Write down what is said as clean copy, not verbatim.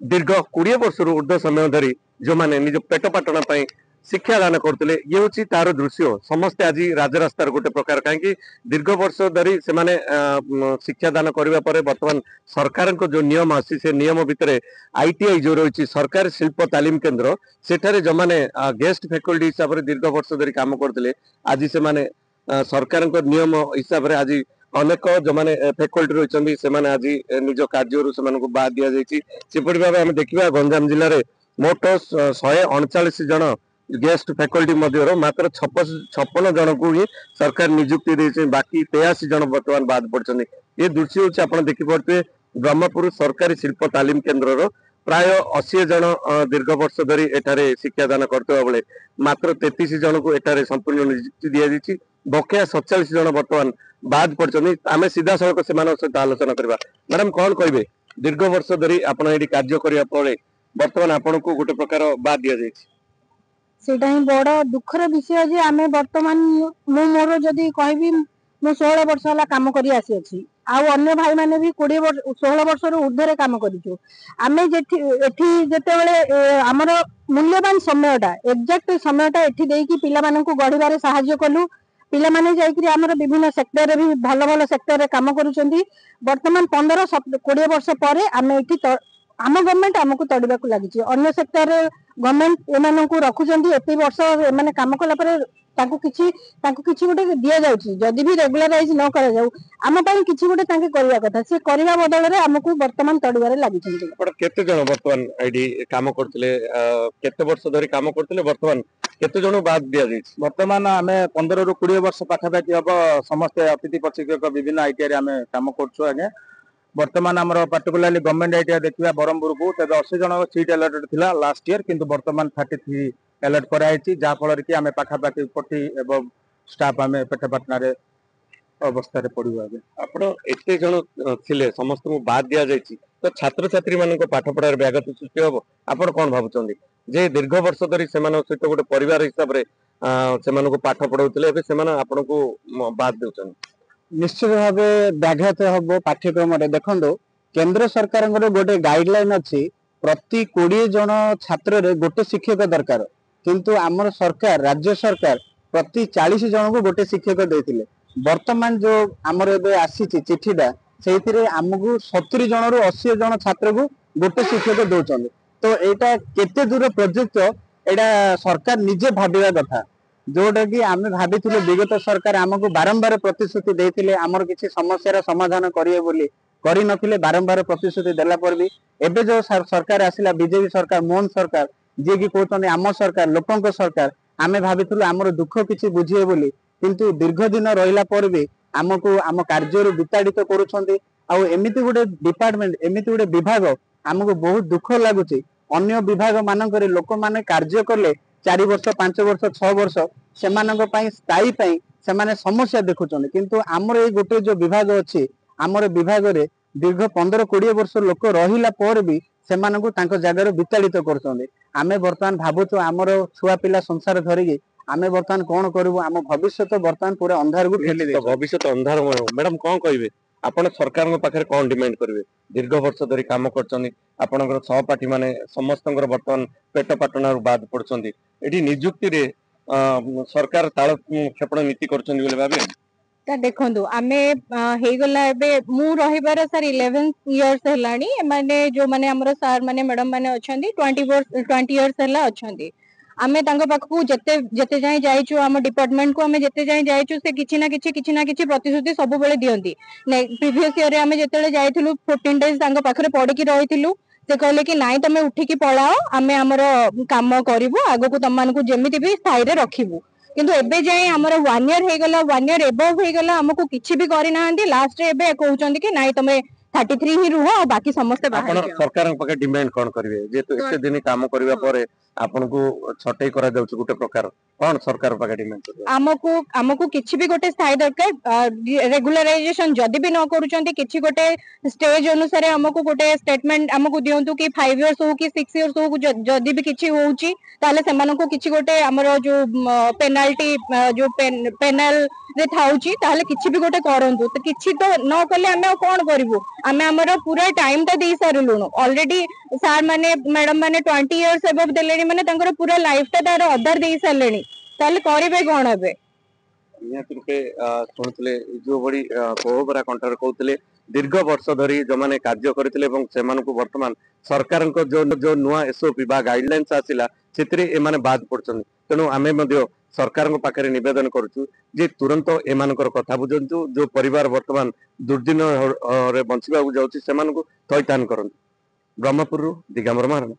दीर्घ 20 वर्ष ऊर्ध्व समय धरी जो माने निज पेट पाटना शिक्षा दान करते ये हूँ तार दृश्य समस्ते आज राजरास्तार गोटे प्रकार कहीं दीर्घ वर्ष धरी से माने शिक्षा दान करने पर बर्तमान सरकार जो नियम आसी से नियम भितर आईटीआई जो रही सरकारी शिल्प तालीम केन्द्र सेठारे जो माने गेस्ट फैकल्टी हिसाब से दीर्घ वर्ष धरी काम करते आज से माने सरकार नियम हिसाब से आज अनेक जो मैंने फैकल्टी रही से आज निज कार्य बाद दि जापरी भाव आम देखा गंजाम जिले में मोट 139 जन गेस्ट फैकल्टी मध्य मात्र 56 जन को ही सरकार नियुक्ति दे बाकी 83 जन बर्तमान बाद पड़ते ये दृश्य हूँ आप देखिपे ब्रह्मपुर सरकारी शिल्प तालीम केन्द्र प्राय 80 जन दीर्घ वर्ष धरी एठारे शिक्षादान करते बेले मात्र 33 जन को एठारे संपूर्ण नियुक्ति दि जाएगी बकिया 47 जन बर्तमान बाद पड़ते आम सीधा सड़क से सहित आलोचना करवा मैडम कौन कहे दीर्घ वर्ष धरी आप कार्य करने बर्तमान आपन को गोटे प्रकार बाद दि जाए सेटा ही बड़ दुखर विषय जे आमे वर्तमान मु मोर जदी कहबी मु 16 वर्ष वाला काम करी आसी अछि आ अन्य भाई माने भी 20 वर्ष 16 वर्ष रो ऊर्ध्व काम करिछु आमे जेठी एठी जेते बेले हमर मूल्यवान समयटा एग्जैक्ट समयटा एठी देई कि पिला मानन को गढिबारे सहाय्य कलु पिला माने जाई कि हमर विभिन्न सेक्टर रे भी भलो भलो सेक्टर रे काम करूचंदी वर्तमान 15 20 वर्ष परे आमे एठी आम गवर्नमेंट आमको तड़िबा को लागिछि अन्य सेक्टर रे गवर्नमेंट एमानन को रखुचंदी एते वर्ष माने काम कला परे तांको किछि गोटे दिया जाउछि जदी भी रेगुलराइज न करा जाउ आम पई किछि गोटे तांके करिया कथा से करिया बदल रे हमको वर्तमान तड़िबारे लागिछि आपण केते जण वर्तमान आईडी काम करथिले केते वर्ष धरि काम करथिले वर्तमान केते जण बाद दिया जाइछि वर्तमान आमे 15 रु 20 वर्ष पाखापाखि अब समस्त अतिथि प्रशिक्षक विभिन्न आईटीआई आमे काम करछु आगे वर्तमान आमर पर्टिकुलाली गवर्नमेंट आईटीआई देखिबा बरहमपुर को तबे 80 जन सीट अलॉटेड थिला लास्ट ईयर किंतु वर्तमान 33 अलॉट कराइछि जा फल कि आमे पाखापाखि 40 एवं स्टाफ आमे पेटपाटना रे अवस्था रे पड़िबा आपण एते जण थिले समस्त को बाद दिया जाइछि तो छात्र छात्री मानको पाठ पढार व्याघात सृष्टि हो आपण कोन भाबुचंदी जे दीर्घ वर्ष धरि सेमान सहित गोटे परिवार हिसाब रे सेमान को पाठ पढाउतले एबे सेमान आपण को बाद देउछन निश्चित भाव व्याघात हम पाठ्यक्रम देखो केंद्र सरकार गोटे गाइडलाइन अच्छी प्रति 20 जन छात्र रे गोटे शिक्षक दरकार किंतु आमर सरकार राज्य सरकार प्रति 40 जन को गोटे शिक्षक देते वर्तमान जो आमर एबे आसी चिठीटा से आमको 70 जन रु 80 जन छात्र को गोटे शिक्षक दौरान तो यहाँ केते दूर प्रोजेक्ट एटा सरकार निजे भाविया कथा जोटा कि आम भाभी विगत सरकार आमको बारंबार प्रतिश्रुति देते आमर किसी समस्या समाधान करेंगे बोली करी नथिले बारंबार प्रतिश्रुति देला पर भी एबे जो सरकार आसिला बीजेपी सरकार मोहन सरकार जे कि कहते आम सरकार लोकों सरकार आमे भाभी आमर दुख किसी बुझे बोली किंतु दीर्घ दिन रहिला पर भी आमको आम कार्य विताड़ित करुछंती आउ एमिति गोटे डिपार्टमेंट एमिति गोटे विभाग आमको बहुत दुख लगुच अन्य विभाग मानक लोक माने कार्य कले 4 वर्ष 5 वर्ष 6 वर्ष से स्थायी से समस्या देखुं किंतु आमर ये गोटे जो विभाग अच्छी आमर विभाग रे दीर्घ 15-20 वर्ष लोक रहिला पर भी से जगार विताड़ित करें बर्तमान भावुँ आमर छुआ पिला संसार धरिकी आम बर्तमान कौन करूँ आम भविष्य बर्तमान पूरा अंधार को ठेली भविष्य अंधार मैडम कौन कहे आपण सरकार पाखे कौन डिमांड करेंगे दीर्घ वर्ष धरी काम कर सहपाठी माने समस्त बर्तमान पेट पाटना बाद पड़ते ये निजुक्ति रे सरकार ताल क्षेपण नीति कर भावे देखो आमे हे गला एबे मु रहिबार सर 11 इयर्स हेलानी माने जो माने हमर सर माने मैडम माने अछंदी 20 इयर्स हेला अछंदी आमे तांको पाखु जते जाय जाइछु हम डिपार्टमेंट को आमे जते जाय जाइछु से किछि ना किछि प्रतिश्रुति सब बेले दियंती प्रीवियस ईयर रे आमे जतेले जाइथिलु 14 डेज तांको पाखरे पढिकी रहिथिलु से कहले कि नाइ तमे उठिकी पळाओ आमे हमर काम करिवु आगो को तमान को जेमिति भी स्थायी रे रखिवु किंतु एबे जाय हमर 1 ईयर हे गला 1 ईयर एबव हे गला हमको किछि भी करि नाहंती लास्ट रे एबे कहउचंदी कि नाइ तमे 33 ही रुह बाकी समस्त बाहर सरकार पाखे डिमांड कोन करिवे जे तो एते दिन काम करबा परे ଆପଣଙ୍କୁ ଛଟେଇ କରାଯାଉଛି ଗୋଟେ ପ୍ରକାର, କଣ ସରକାର ପାଖେ ଡିମାଣ୍ଡ କରିବେ? ଆମକୁ ଆମକୁ କିଛି ବି ଗୋଟେ ସ୍ଥାୟୀ ଦରକାର, ରେଗୁଲାରାଇଜେସନ ଯଦି ବି ନ କରୁଛନ୍ତି କିଛି ଗୋଟେ ସ୍ଟେଜ ଅନୁସାରେ ଆମକୁ ଗୋଟେ ଷ୍ଟେଟମେଣ୍ଟ ଆମକୁ ଦିଅନ୍ତୁ କି 5 ଇୟର୍ସ ହଉ କି 6 ଇୟର୍ସ ହଉ, ଯଦି ବି କିଛି ହଉଛି ତାହେଲେ ସେମାନଙ୍କୁ କିଛି ଗୋଟେ ଆମର ଯୋଉ ପେନାଲ୍ଟି ଯୋଉ ପେନାଲ ରେ ଥାଉଛି ତାହେଲେ କିଛି ବି ଗୋଟେ କରନ୍ତୁ। ତ କିଛି ତ ନ କଲେ ଆମେ ଆଉ କଣ କରିବୁ? ଆମେ ଆମର ପୁରା ଟାଇମ ଟା ଦେଇ ସାରିଲୁଣୁ ଅଲରେଡି। ସାର୍ ମାନେ ମ୍ୟାଡମ ମାନେ 20 ଇୟର୍ସ ଏବଭ ଦେଲେଣି, ମାନେ ତାଙ୍କର ପୁରା ଲାଇଫ ଟା ତାର ଅଧାର ଦେଇ ସାରିଲେଣି, ତାହେଲେ କରିବେ କଣ ଏବେ? ନିହାତି ରୂପେ ଶୁଣୁଥିଲେ ଯୋଉ ଭଳି କୋହବରା କଣ୍ଠରେ କହୁଥିଲେ ଦୀର୍ଘ ବର୍ଷ ଧରି ଯୋଉମାନେ କାର୍ଯ୍ୟ କରିଥିଲେ ଏବଂ ସେମାନଙ୍କୁ ବର୍ତ୍ତମାନ ସରକାରଙ୍କ ଯୋଉ ନୂଆ ଏସଓପି ବା ଗାଇଡଲାଇନ୍ସ ଆସିଲା ସେଥିରେ ଏମାନେ ବାଦ ପଡୁଛନ୍ତି। ତେଣୁ ଆମେ ମଧ୍ୟ ସରକାରଙ୍କ ପାଖରେ ନିବେଦନ କରୁଛୁ ଯେ ତୁରନ୍ତ ଏମାନଙ୍କର କଥା ବୁଝନ୍ତୁ, ଯୋଉ ପରିବାର ବର୍ତ୍ତମାନ ଦୁର୍ଦ୍ଦିନରେ ବଞ୍ଚିବାକୁ ଯାଉଛି ସେମାନଙ୍କୁ ଥଇଥାନ କରନ୍ତୁ। ବ୍ରହ୍ମପୁରରୁ ଦିଗମ୍ବର ମହାରଣା।